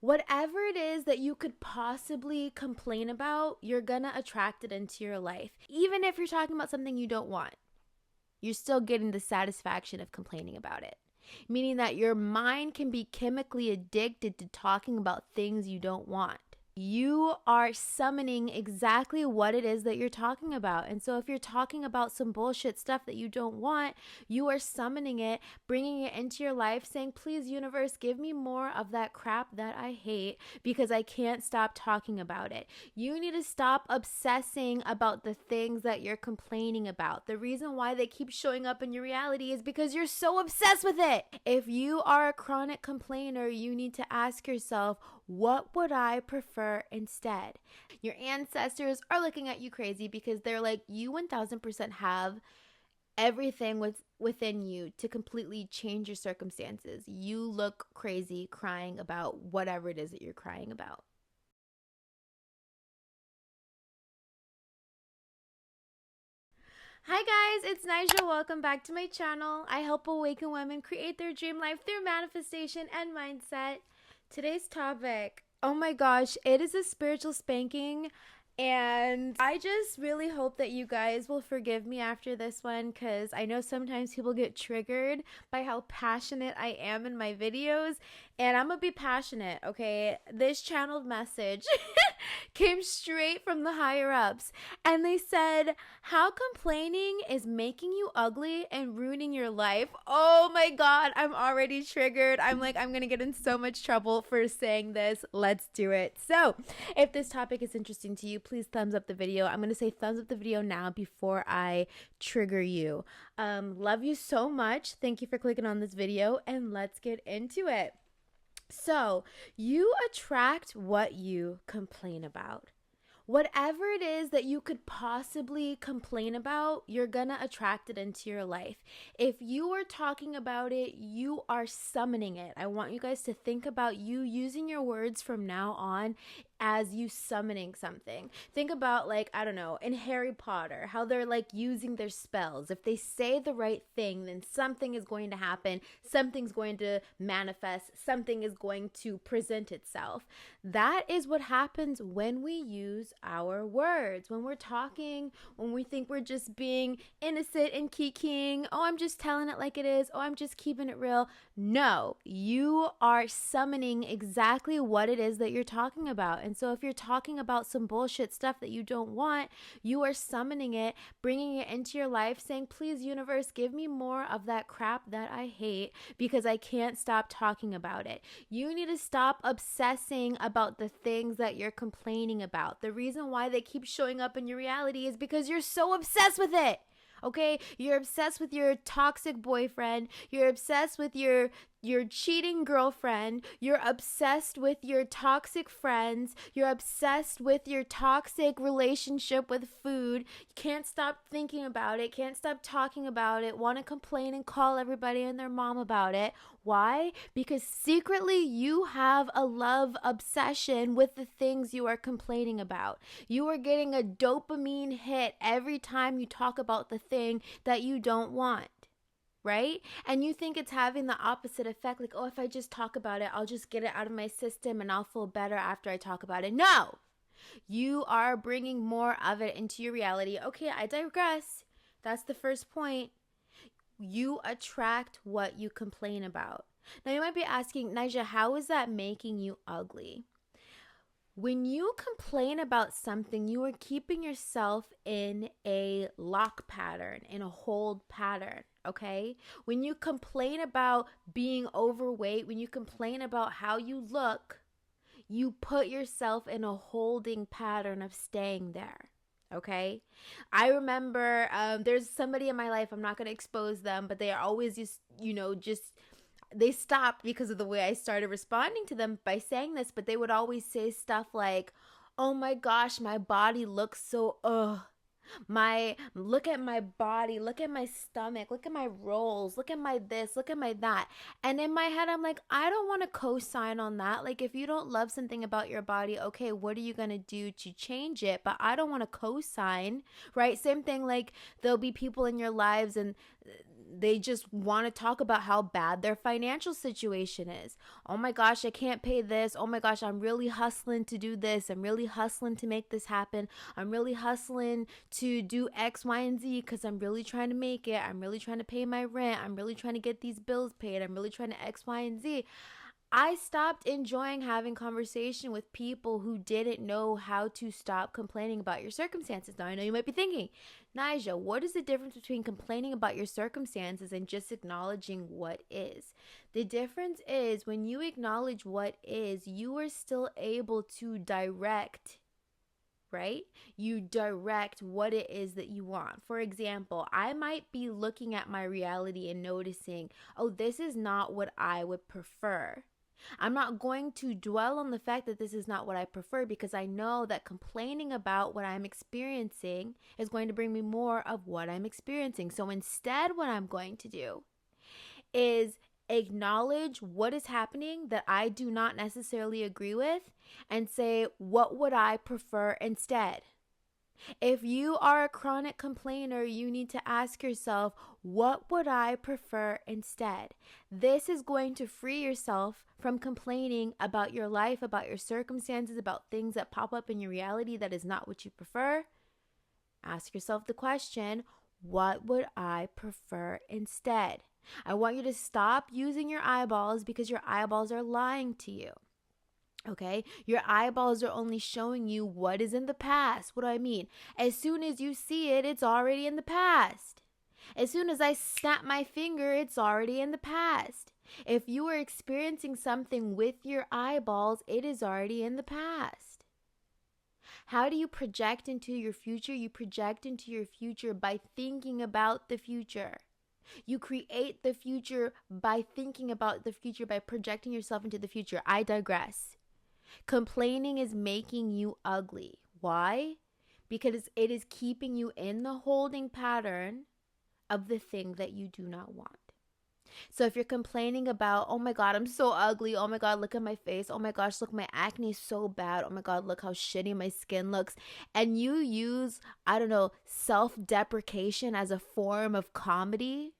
Whatever it is that you could possibly complain about, you're gonna attract it into your life. Even if you're talking about something you don't want, you're still getting the satisfaction of complaining about it. Meaning that your mind can be chemically addicted to talking about things you don't want. You are summoning exactly what it is that you're talking about. And so if you're talking about some bullshit stuff that you don't want, you are summoning it, bringing it into your life, saying, please, universe, give me more of that crap that I hate because I can't stop talking about it. You need to stop obsessing about the things that you're complaining about. The reason why they keep showing up in your reality is because you're so obsessed with it. If you are a chronic complainer, you need to ask yourself, what would I prefer instead? Your ancestors are looking at you crazy because they're like, you 1000% have everything within you to completely change your circumstances. You look crazy crying about whatever it is that you're crying about. Hi guys, it's Nija. Welcome back to my channel. I help awaken women create their dream life through manifestation and mindset. Today's topic, oh my gosh, it is a spiritual spanking, and I just really hope that you guys will forgive me after this one, because I know sometimes people get triggered by how passionate I am in my videos, and I'm gonna be passionate, okay? This channeled message came straight from the higher ups, and they said how complaining is making you ugly and ruining your life. Oh my god, I'm already triggered. I'm like, I'm gonna get in so much trouble for saying this. Let's do it. So if this topic is interesting to you, please thumbs up the video. I'm gonna say thumbs up the video now before I trigger you. Love you so much. Thank you for clicking on this video, and let's get into it. So, you attract what you complain about. Whatever it is that you could possibly complain about, you're gonna attract it into your life. If you are talking about it, you are summoning it. I want you guys to think about you using your words from now on as you summoning something. Think about, like, I don't know, in Harry Potter, how they're like using their spells. If they say the right thing, then something is going to happen, something's going to manifest, something is going to present itself. That is what happens when we use our words. When we're talking, when we think we're just being innocent and kikiing, oh, I'm just telling it like it is, oh, I'm just keeping it real. No, you are summoning exactly what it is that you're talking about. And so if you're talking about some bullshit stuff that you don't want, you are summoning it, bringing it into your life, saying, please, universe, give me more of that crap that I hate because I can't stop talking about it. You need to stop obsessing about the things that you're complaining about. The reason why they keep showing up in your reality is because you're so obsessed with it. Okay, you're obsessed with your toxic boyfriend. You're obsessed with your cheating girlfriend. You're obsessed with your toxic friends. You're obsessed with your toxic relationship with food. You can't stop thinking about it. Can't stop talking about it. Want to complain and call everybody and their mom about it. Why? Because secretly you have a love obsession with the things you are complaining about. You are getting a dopamine hit every time you talk about the thing that you don't want. Right? And you think it's having the opposite effect, like, oh, if I just talk about it, I'll just get it out of my system and I'll feel better after I talk about it. No! You are bringing more of it into your reality. Okay, I digress. That's the first point. You attract what you complain about. Now, you might be asking, Nija, how is that making you ugly? When you complain about something, you are keeping yourself in a lock pattern, in a hold pattern, okay? When you complain about being overweight, when you complain about how you look, you put yourself in a holding pattern of staying there. Okay, I remember there's somebody in my life, I'm not going to expose them, but they are always just, they stopped because of the way I started responding to them by saying this, but they would always say stuff like, oh my gosh, my body looks so, look at my body, look at my stomach, look at my rolls, look at my this, look at my that. And in my head, I'm like, I don't want to co-sign on that. Like, if you don't love something about your body, okay, what are you going to do to change it? But I don't want to co-sign, right? Same thing, like, there'll be people in your lives and they just want to talk about how bad their financial situation is. Oh my gosh, I can't pay this. Oh my gosh, I'm really hustling to do this. I'm really hustling to make this happen. I'm really hustling to do X, Y, and Z because I'm really trying to make it. I'm really trying to pay my rent. I'm really trying to get these bills paid. I'm really trying to X, Y, and Z. I stopped enjoying having conversation with people who didn't know how to stop complaining about your circumstances. Now, I know you might be thinking, Nija, what is the difference between complaining about your circumstances and just acknowledging what is? The difference is when you acknowledge what is, you are still able to direct, right? You direct what it is that you want. For example, I might be looking at my reality and noticing, oh, this is not what I would prefer. I'm not going to dwell on the fact that this is not what I prefer because I know that complaining about what I'm experiencing is going to bring me more of what I'm experiencing. So instead, what I'm going to do is acknowledge what is happening that I do not necessarily agree with and say, what would I prefer instead? If you are a chronic complainer, you need to ask yourself, what would I prefer instead? This is going to free yourself from complaining about your life, about your circumstances, about things that pop up in your reality that is not what you prefer. Ask yourself the question, what would I prefer instead? I want you to stop using your eyeballs because your eyeballs are lying to you. Okay, your eyeballs are only showing you what is in the past. What do I mean? As soon as you see it, it's already in the past. As soon as I snap my finger, it's already in the past. If you are experiencing something with your eyeballs, it is already in the past. How do you project into your future? You project into your future by thinking about the future. You create the future by thinking about the future, by projecting yourself into the future. I digress. Complaining is making you ugly. Why? Because it is keeping you in the holding pattern of the thing that you do not want. So if you're complaining about, oh my God, I'm so ugly. Oh my God, look at my face. Oh my gosh, look, my acne is so bad. Oh my God, look how shitty my skin looks. And you use, I don't know, self-deprecation as a form of comedy,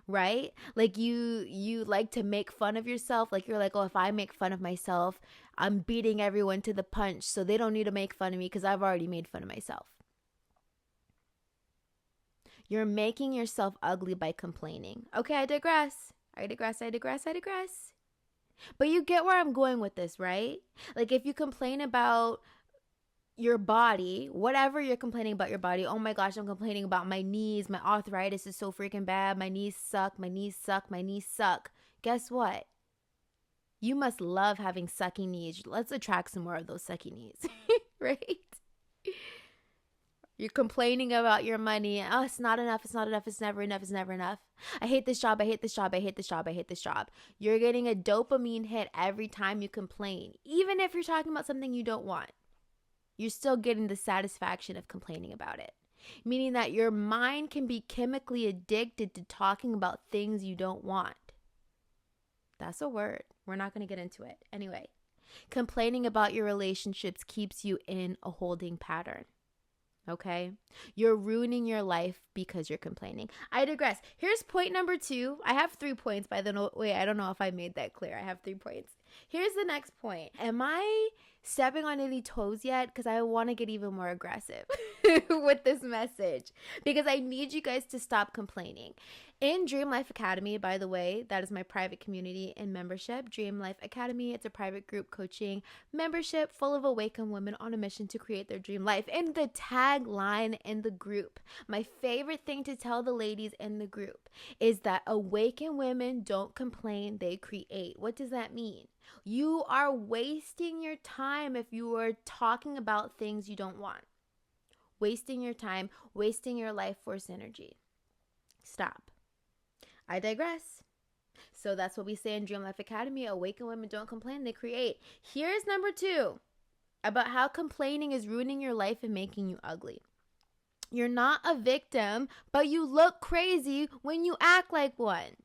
right? Like you like to make fun of yourself. Like you're like, oh, if I make fun of myself, I'm beating everyone to the punch, so they don't need to make fun of me because I've already made fun of myself. You're making yourself ugly by complaining. Okay, I digress. But you get where I'm going with this, right? Like if you complain about your body, whatever you're complaining about your body, oh my gosh, I'm complaining about my knees, my arthritis is so freaking bad, my knees suck. Guess what? You must love having sucky knees. Let's attract some more of those sucky knees, right? You're complaining about your money. Oh, it's not enough. It's never enough. I hate this job. You're getting a dopamine hit every time you complain. Even if you're talking about something you don't want, you're still getting the satisfaction of complaining about it. Meaning that your mind can be chemically addicted to talking about things you don't want. That's a word. We're not going to get into it. Anyway, complaining about your relationships keeps you in a holding pattern. Okay? You're ruining your life because you're complaining. I digress. Here's point number 2. I have 3 points by the way. I don't know if I made that clear. I have 3 points. Here's the next point. Am I stepping on any toes yet? Because I want to get even more aggressive with this message. Because I need you guys to stop complaining. In Dream Life Academy, by the way, that is my private community and membership. Dream Life Academy, it's a private group coaching membership full of awakened women on a mission to create their dream life. And the tagline in the group, my favorite thing to tell the ladies in the group is that awakened women don't complain, they create. What does that mean? You are wasting your time if you are talking about things you don't want. Wasting your time, wasting your life force energy. Stop. I digress. So that's what we say in Dream Life Academy. Awaken women don't complain, they create. Here's number 2 about how complaining is ruining your life and making you ugly. You're not a victim, but you look crazy when you act like one.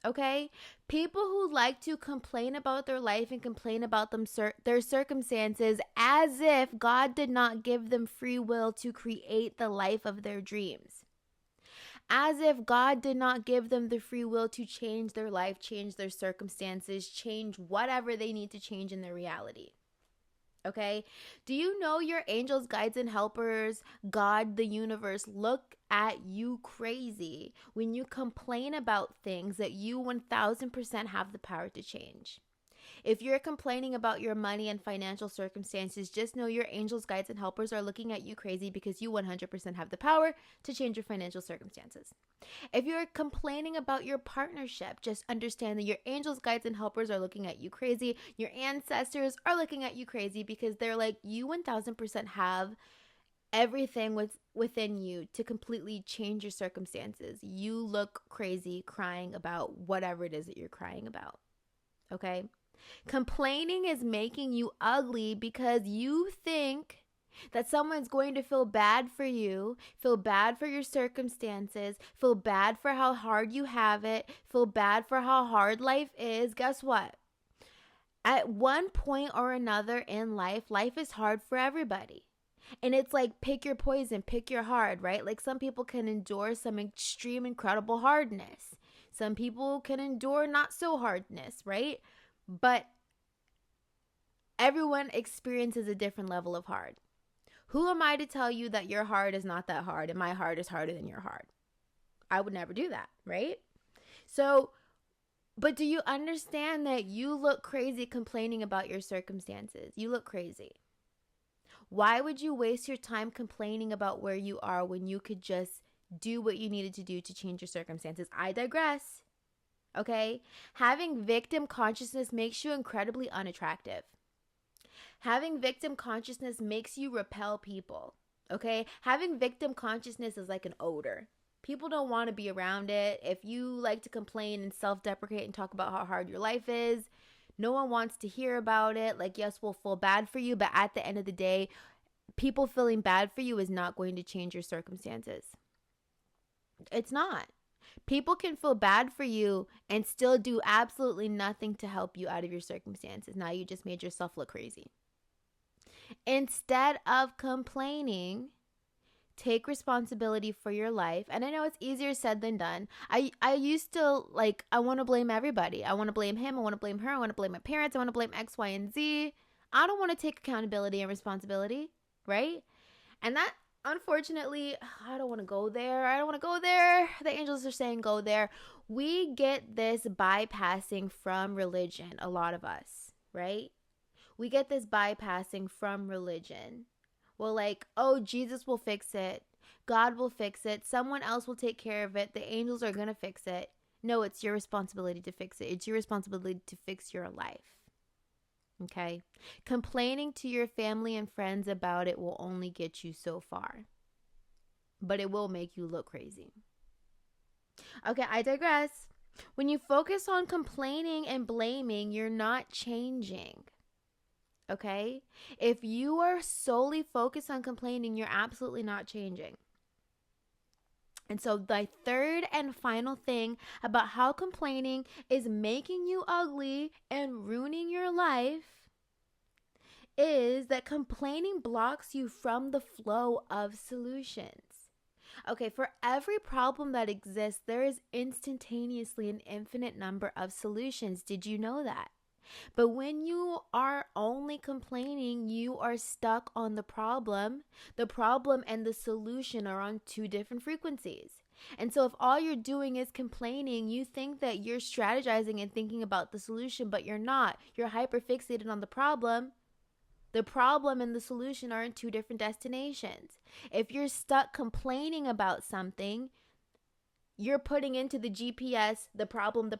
Okay? People who like to complain about their life and complain about their circumstances as if God did not give them free will to create the life of their dreams. as if God did not give them the free will to change their life, change their circumstances, change whatever they need to change in their reality. Okay? Do you know your angels, guides, and helpers, God, the universe, look at you crazy when you complain about things that you 1000% have the power to change? If you're complaining about your money and financial circumstances, just know your angels, guides, and helpers are looking at you crazy because you 100% have the power to change your financial circumstances. If you're complaining about your partnership, just understand that your angels, guides, and helpers are looking at you crazy. Your ancestors are looking at you crazy because they're like, you 1000% have everything within you to completely change your circumstances. You look crazy crying about whatever it is that you're crying about. Okay? Complaining is making you ugly because you think that someone's going to feel bad for you, feel bad for your circumstances, feel bad for how hard you have it, feel bad for how hard life is. Guess what? At one point or another in life, life is hard for everybody. And it's like, pick your poison, pick your hard, right? Like, some people can endure some extreme, incredible hardness. Some people can endure not so hardness, right? But everyone experiences a different level of hard. Who am I to tell you that your heart is not that hard and my heart is harder than your heart? I would never do that, right? So, but do you understand that you look crazy complaining about your circumstances? You look crazy. Why would you waste your time complaining about where you are when you could just do what you needed to do to change your circumstances? I digress. Okay? Having victim consciousness makes you incredibly unattractive. Having victim consciousness makes you repel people. Okay? Having victim consciousness is like an odor. People don't want to be around it. If you like to complain and self-deprecate and talk about how hard your life is, no one wants to hear about it. Like, yes, we'll feel bad for you, but at the end of the day, people feeling bad for you is not going to change your circumstances. It's not. People can feel bad for you and still do absolutely nothing to help you out of your circumstances. Now you just made yourself look crazy. Instead of complaining, take responsibility for your life. And I know it's easier said than done. I used to, like, I want to blame everybody. I want to blame him. I want to blame her. I want to blame my parents. I want to blame X, Y, and Z. I don't want to take accountability and responsibility, right? And that, unfortunately, I don't want to go there. I don't want to go there. The angels are saying go there. We get this bypassing from religion, a lot of us, right? We get this bypassing from religion. Well, like, oh, Jesus will fix it. God will fix it. Someone else will take care of it. The angels are going to fix it. No, it's your responsibility to fix it. It's your responsibility to fix your life. Okay? Complaining to your family and friends about it will only get you so far. But it will make you look crazy. Okay, I digress. When you focus on complaining and blaming, you're not changing. Okay? If you are solely focused on complaining, you're absolutely not changing. And so the third and final thing about how complaining is making you ugly and ruining your life is that complaining blocks you from the flow of solutions. Okay, for every problem that exists, there is instantaneously an infinite number of solutions. Did you know that? But when you are only complaining, you are stuck on the problem. The problem and the solution are on two different frequencies. And so if all you're doing is complaining, you think that you're strategizing and thinking about the solution, but you're not. You're hyperfixated on the problem. The problem and the solution are in two different destinations. If you're stuck complaining about something, you're putting into the GPS the problem.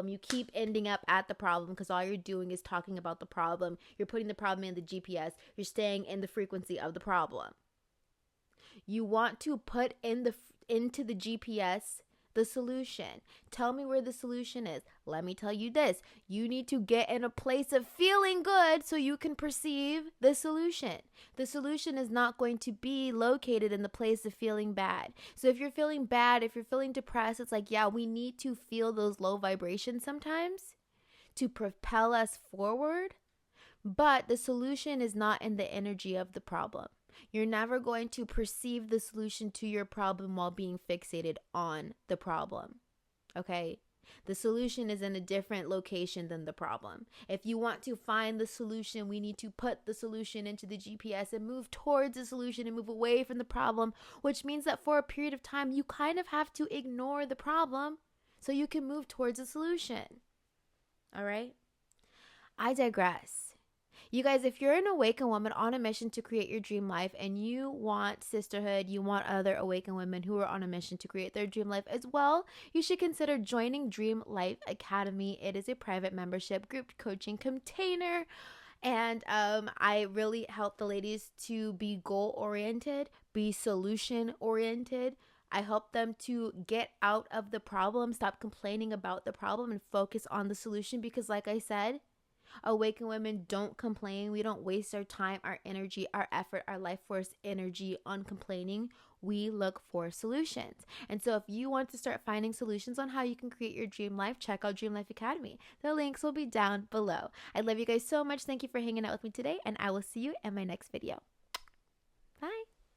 You keep ending up at the problem because all you're doing is talking about the problem. You're putting the problem in the GPS. You're staying in the frequency of the problem. You want to put into the GPS the solution. Tell me where the solution is. Let me tell you this. You need to get in a place of feeling good so you can perceive the solution. The solution is not going to be located in the place of feeling bad. So if you're feeling bad, if you're feeling depressed, it's like, yeah, we need to feel those low vibrations sometimes to propel us forward. But the solution is not in the energy of the problem. You're never going to perceive the solution to your problem while being fixated on the problem. Okay? The solution is in a different location than the problem. If you want to find the solution, we need to put the solution into the GPS and move towards the solution and move away from the problem, which means that for a period of time, you kind of have to ignore the problem so you can move towards a solution. All right? I digress. You guys, if you're an awakened woman on a mission to create your dream life and you want sisterhood, you want other awakened women who are on a mission to create their dream life as well, you should consider joining Dream Life Academy. It is a private membership group coaching container. And I really help the ladies to be goal-oriented, be solution-oriented. I help them to get out of the problem, stop complaining about the problem, and focus on the solution because, like I said, awakened women don't complain. We don't waste our time, our energy, our effort, our life force energy on complaining. We look for solutions. And so if you want to start finding solutions on how you can create your dream life, check out Dream Life Academy. The links will be down below. I love you guys so much. Thank you for hanging out with me today, and I will see you in my next video.